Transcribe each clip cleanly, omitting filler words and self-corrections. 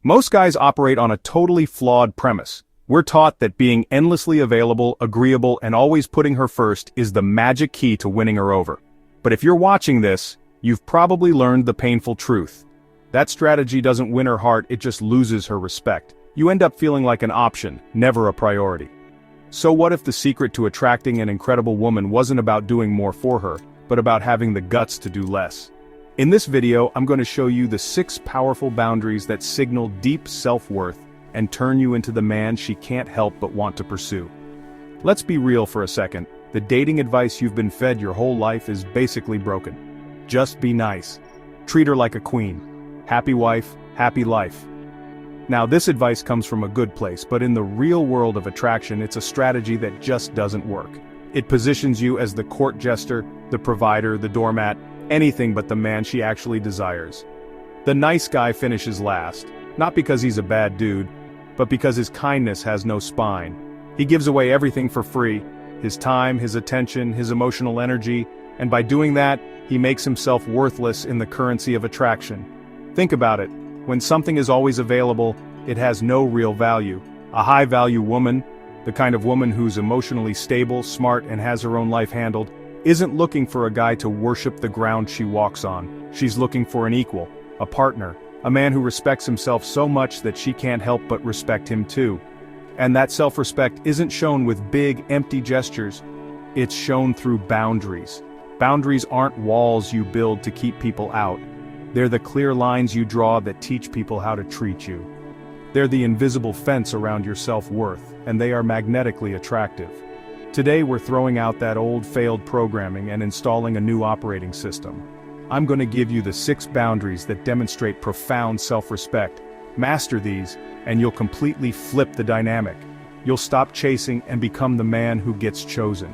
Most guys operate on a totally flawed premise. We're taught that being endlessly available, agreeable, and always putting her first is the magic key to winning her over. But if you're watching this, you've probably learned the painful truth. That strategy doesn't win her heart, it just loses her respect. You end up feeling like an option, never a priority. So what if the secret to attracting an incredible woman wasn't about doing more for her, but about having the guts to do less? In this video, I'm going to show you the 6 powerful boundaries that signal deep self-worth and turn you into the man she can't help but want to pursue. Let's be real for a second. The dating advice you've been fed your whole life is basically broken. Just be nice. Treat her like a queen. Happy wife, happy life. Now this advice comes from a good place, but in the real world of attraction it's a strategy that just doesn't work. It positions you as the court jester, the provider, the doormat, anything but the man she actually desires. The nice guy finishes last, not because he's a bad dude, but because his kindness has no spine. He gives away everything for free, his time, his attention, his emotional energy, and by doing that, he makes himself worthless in the currency of attraction. Think about it. When something is always available, it has no real value. A high-value woman, the kind of woman who's emotionally stable, smart, and has her own life handled, isn't looking for a guy to worship the ground she walks on. She's looking for an equal, a partner, a man who respects himself so much that she can't help but respect him too. And that self-respect isn't shown with big, empty gestures. It's shown through boundaries. Boundaries aren't walls you build to keep people out. They're the clear lines you draw that teach people how to treat you. They're the invisible fence around your self-worth, and they are magnetically attractive. Today we're throwing out that old failed programming and installing a new operating system. I'm going to give you the 6 boundaries that demonstrate profound self-respect. Master these, and you'll completely flip the dynamic. You'll stop chasing and become the man who gets chosen.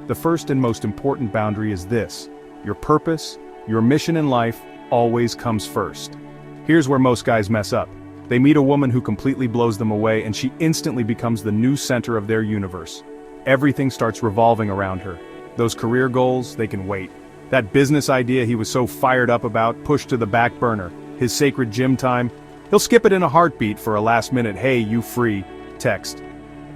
The first and most important boundary is this: your purpose, your mission in life, always comes first. Here's where most guys mess up. They meet a woman who completely blows them away and she instantly becomes the new center of their universe. Everything starts revolving around her. Those career goals, they can wait. That business idea he was so fired up about, pushed to the back burner. His sacred gym time, he'll skip it in a heartbeat for a last-minute "hey, you free" text.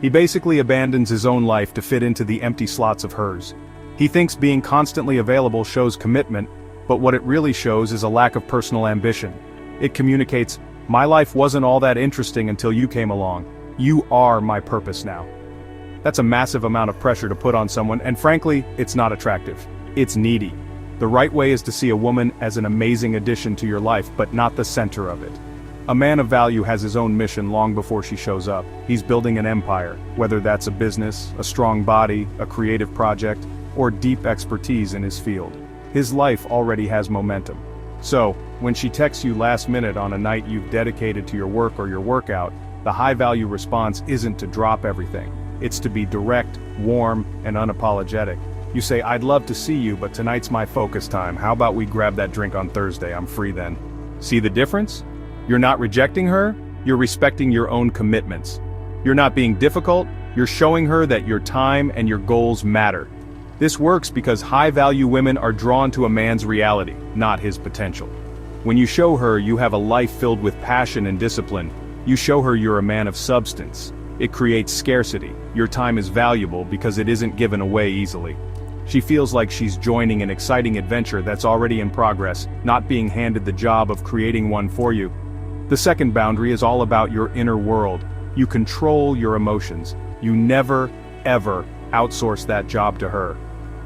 He basically abandons his own life to fit into the empty slots of hers. He thinks being constantly available shows commitment, but what it really shows is a lack of personal ambition. It communicates, "My life wasn't all that interesting until you came along. You are my purpose now." That's a massive amount of pressure to put on someone, and frankly, it's not attractive. It's needy. The right way is to see a woman as an amazing addition to your life, but not the center of it. A man of value has his own mission long before she shows up. He's building an empire, whether that's a business, a strong body, a creative project, or deep expertise in his field. His life already has momentum. So, when she texts you last minute on a night you've dedicated to your work or your workout, the high-value response isn't to drop everything. It's to be direct, warm, and unapologetic. You say, "I'd love to see you, but tonight's my focus time. How about we grab that drink on Thursday? I'm free then." See the difference? You're not rejecting her, you're respecting your own commitments. You're not being difficult, you're showing her that your time and your goals matter. This works because high-value women are drawn to a man's reality, not his potential. When you show her you have a life filled with passion and discipline, you show her you're a man of substance. It creates scarcity. Your time is valuable because it isn't given away easily. She feels like she's joining an exciting adventure that's already in progress, not being handed the job of creating one for you. The second boundary is all about your inner world. You control your emotions. You never, ever outsource that job to her.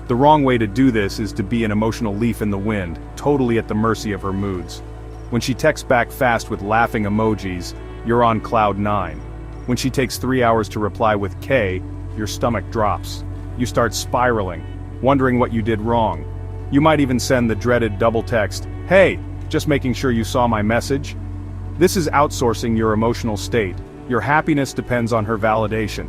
The wrong way to do this is to be an emotional leaf in the wind, totally at the mercy of her moods. When she texts back fast with laughing emojis, you're on cloud 9. When she takes 3 hours to reply with K, your stomach drops. You start spiraling, wondering what you did wrong. You might even send the dreaded double text, "Hey, just making sure you saw my message." This is outsourcing your emotional state. Your happiness depends on her validation.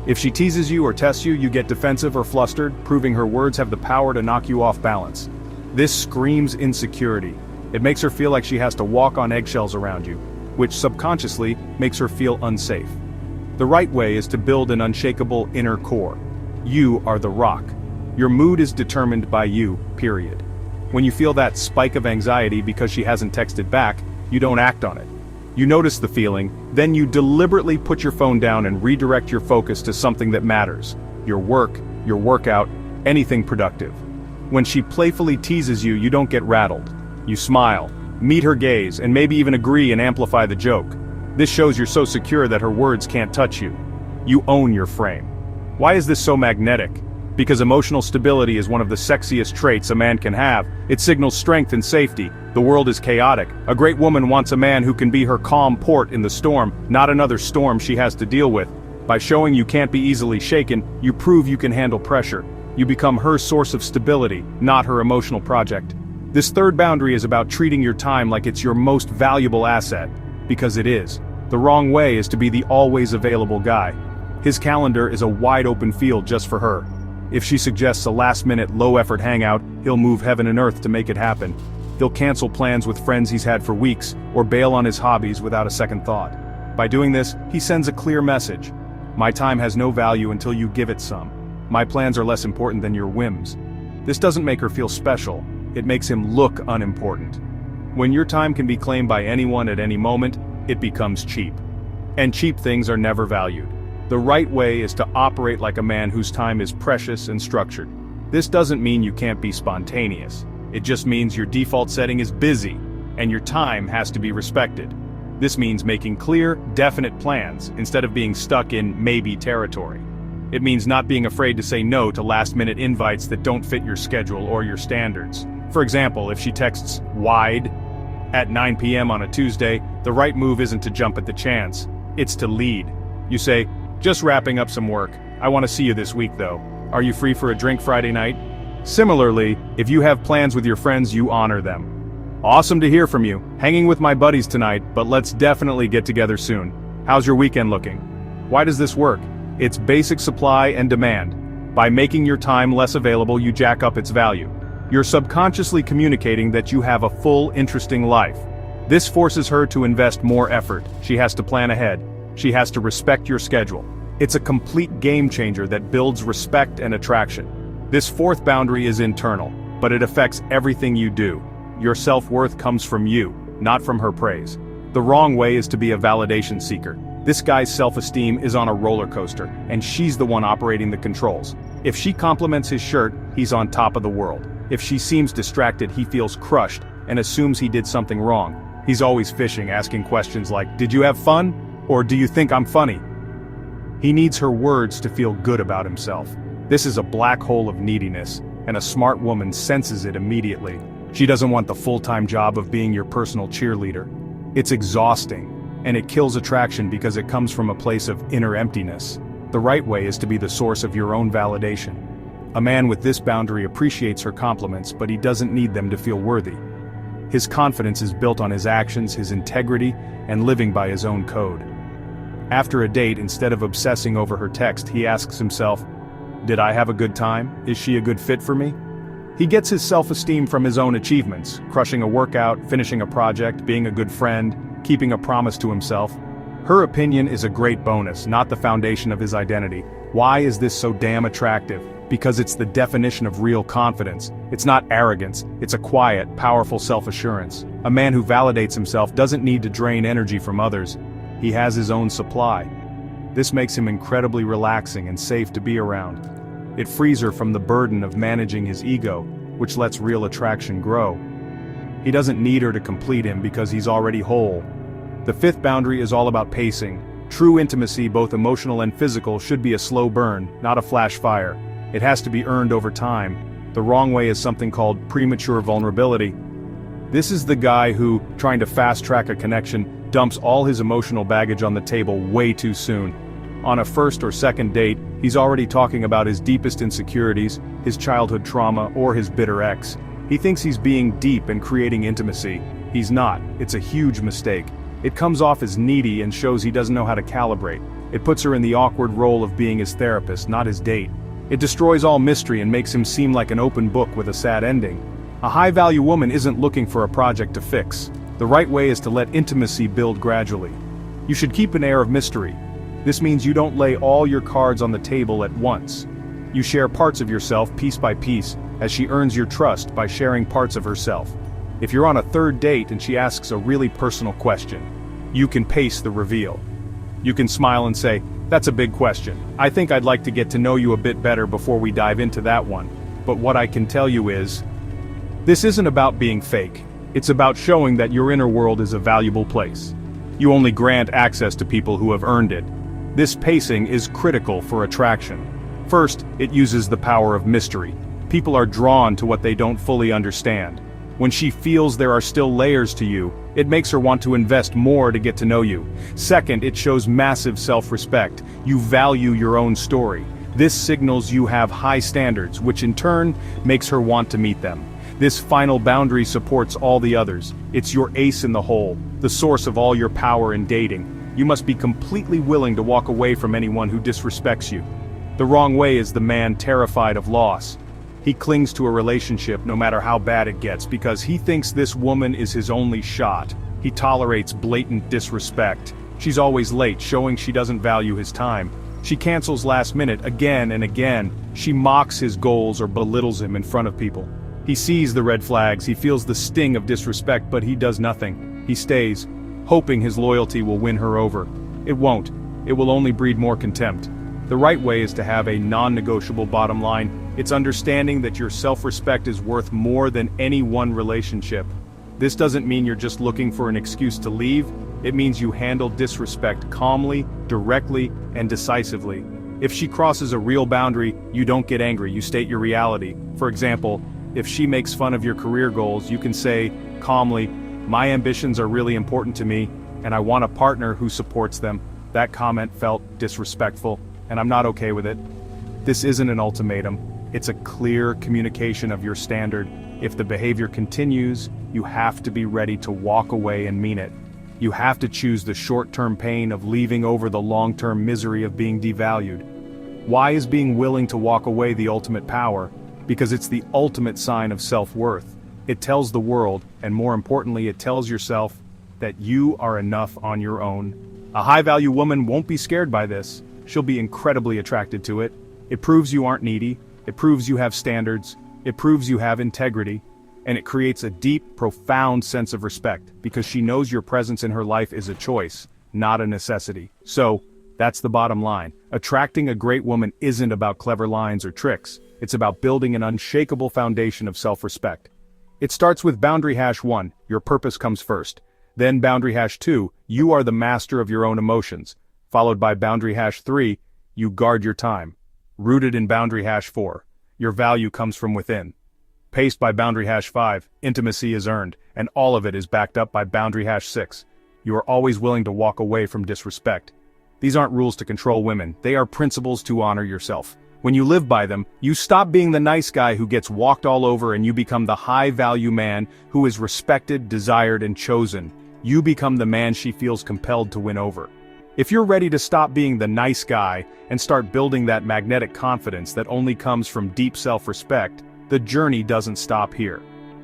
If she teases you or tests you, you get defensive or flustered, proving her words have the power to knock you off balance. This screams insecurity. It makes her feel like she has to walk on eggshells around you, which subconsciously makes her feel unsafe. The right way is to build an unshakable inner core. You are the rock. Your mood is determined by you, period. When you feel that spike of anxiety because she hasn't texted back, you don't act on it. You notice the feeling, then you deliberately put your phone down and redirect your focus to something that matters. Your work, your workout, anything productive. When she playfully teases you, you don't get rattled. You smile, meet her gaze, and maybe even agree and amplify the joke. This shows you're so secure that her words can't touch you. You own your frame. Why is this so magnetic? Because emotional stability is one of the sexiest traits a man can have. It signals strength and safety. The world is chaotic. A great woman wants a man who can be her calm port in the storm, not another storm she has to deal with. By showing you can't be easily shaken, you prove you can handle pressure. You become her source of stability, not her emotional project. This third boundary is about treating your time like it's your most valuable asset. Because it is. The wrong way is to be the always available guy. His calendar is a wide open field just for her. If she suggests a last-minute, low-effort hangout, he'll move heaven and earth to make it happen. He'll cancel plans with friends he's had for weeks, or bail on his hobbies without a second thought. By doing this, he sends a clear message. My time has no value until you give it some. My plans are less important than your whims. This doesn't make her feel special, it makes him look unimportant. When your time can be claimed by anyone at any moment, it becomes cheap. And cheap things are never valued. The right way is to operate like a man whose time is precious and structured. This doesn't mean you can't be spontaneous. It just means your default setting is busy, and your time has to be respected. This means making clear, definite plans, instead of being stuck in maybe territory. It means not being afraid to say no to last-minute invites that don't fit your schedule or your standards. For example, if she texts wide at 9 p.m. on a Tuesday, the right move isn't to jump at the chance. It's to lead. You say, just wrapping up some work. I want to see you this week though. Are you free for a drink Friday night? Similarly, if you have plans with your friends, you honor them. Awesome to hear from you. Hanging with my buddies tonight, but let's definitely get together soon. How's your weekend looking? Why does this work? It's basic supply and demand. By making your time less available, you jack up its value. You're subconsciously communicating that you have a full, interesting life. This forces her to invest more effort. She has to plan ahead. She has to respect your schedule. It's a complete game changer that builds respect and attraction. This fourth boundary is internal, but it affects everything you do. Your self-worth comes from you, not from her praise. The wrong way is to be a validation seeker. This guy's self-esteem is on a roller coaster, and she's the one operating the controls. If she compliments his shirt, he's on top of the world. If she seems distracted, he feels crushed and assumes he did something wrong. He's always fishing, asking questions like, "Did you have fun?" Or "Do you think I'm funny?" He needs her words to feel good about himself. This is a black hole of neediness, and a smart woman senses it immediately. She doesn't want the full-time job of being your personal cheerleader. It's exhausting, and it kills attraction because it comes from a place of inner emptiness. The right way is to be the source of your own validation. A man with this boundary appreciates her compliments, but he doesn't need them to feel worthy. His confidence is built on his actions, his integrity, and living by his own code. After a date, instead of obsessing over her text, he asks himself, did I have a good time? Is she a good fit for me? He gets his self-esteem from his own achievements, crushing a workout, finishing a project, being a good friend, keeping a promise to himself. Her opinion is a great bonus, not the foundation of his identity. Why is this so damn attractive? Because it's the definition of real confidence. It's not arrogance, it's a quiet, powerful self-assurance. A man who validates himself doesn't need to drain energy from others. He has his own supply. This makes him incredibly relaxing and safe to be around. It frees her from the burden of managing his ego, which lets real attraction grow. He doesn't need her to complete him because he's already whole. The fifth boundary is all about pacing. True intimacy, both emotional and physical, should be a slow burn, not a flash fire. It has to be earned over time. The wrong way is something called premature vulnerability. This is the guy who, trying to fast-track a connection, dumps all his emotional baggage on the table way too soon. On a first or second date, he's already talking about his deepest insecurities, his childhood trauma, or his bitter ex. He thinks he's being deep and creating intimacy. He's not. It's a huge mistake. It comes off as needy and shows he doesn't know how to calibrate. It puts her in the awkward role of being his therapist, not his date. It destroys all mystery and makes him seem like an open book with a sad ending. A high-value woman isn't looking for a project to fix. The right way is to let intimacy build gradually. You should keep an air of mystery. This means you don't lay all your cards on the table at once. You share parts of yourself piece by piece, as she earns your trust by sharing parts of herself. If you're on a third date and she asks a really personal question, You can pace the reveal. You can smile and say, "That's a big question. I think I'd like to get to know you a bit better before we dive into that one. But what I can tell you is, this isn't about being fake. It's about showing that your inner world is a valuable place. You only grant access to people who have earned it. This pacing is critical for attraction. First, it uses the power of mystery. People are drawn to what they don't fully understand. When she feels there are still layers to you, it makes her want to invest more to get to know you. Second, it shows massive self-respect. You value your own story. This signals you have high standards, which in turn makes her want to meet them. This final boundary supports all the others. It's your ace in the hole, the source of all your power in dating. You must be completely willing to walk away from anyone who disrespects you. The wrong way is the man terrified of loss. He clings to a relationship no matter how bad it gets because he thinks this woman is his only shot. He tolerates blatant disrespect. She's always late, showing she doesn't value his time. She cancels last minute again and again. She mocks his goals or belittles him in front of people. He sees the red flags, he feels the sting of disrespect, but he does nothing. He stays, hoping his loyalty will win her over. It won't. It will only breed more contempt. The right way is to have a non-negotiable bottom line. It's understanding that your self-respect is worth more than any one relationship. This doesn't mean you're just looking for an excuse to leave. It means you handle disrespect calmly, directly, and decisively. If she crosses a real boundary, you don't get angry, you state your reality. For example, if she makes fun of your career goals, you can say, calmly, "My ambitions are really important to me, and I want a partner who supports them. That comment felt disrespectful, and I'm not okay with it." This isn't an ultimatum. It's a clear communication of your standard. If the behavior continues, you have to be ready to walk away and mean it. You have to choose the short-term pain of leaving over the long-term misery of being devalued. Why is being willing to walk away the ultimate power? Because it's the ultimate sign of self-worth. It tells the world, and more importantly, it tells yourself, that you are enough on your own. A high-value woman won't be scared by this. She'll be incredibly attracted to it. It proves you aren't needy. It proves you have standards. It proves you have integrity. And it creates a deep, profound sense of respect, because she knows your presence in her life is a choice, not a necessity. So, that's the bottom line. Attracting a great woman isn't about clever lines or tricks. It's about building an unshakable foundation of self-respect. It starts with boundary hash 1, your purpose comes first. Then boundary hash 2, you are the master of your own emotions. Followed by boundary hash 3, you guard your time. Rooted in boundary hash 4, your value comes from within. Paced by boundary hash 5, intimacy is earned, and all of it is backed up by boundary hash 6. You are always willing to walk away from disrespect. These aren't rules to control women, they are principles to honor yourself. When you live by them, you stop being the nice guy who gets walked all over and you become the high-value man who is respected, desired, and chosen. You become the man she feels compelled to win over. If you're ready to stop being the nice guy and start building that magnetic confidence that only comes from deep self-respect, the journey doesn't stop here.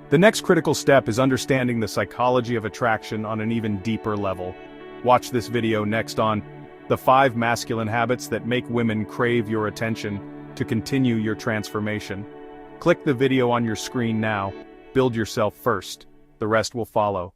The next critical step is understanding the psychology of attraction on an even deeper level. Watch this video next on the 5 masculine habits that make women crave your attention to continue your transformation. Click the video on your screen now. Build yourself first. The rest will follow.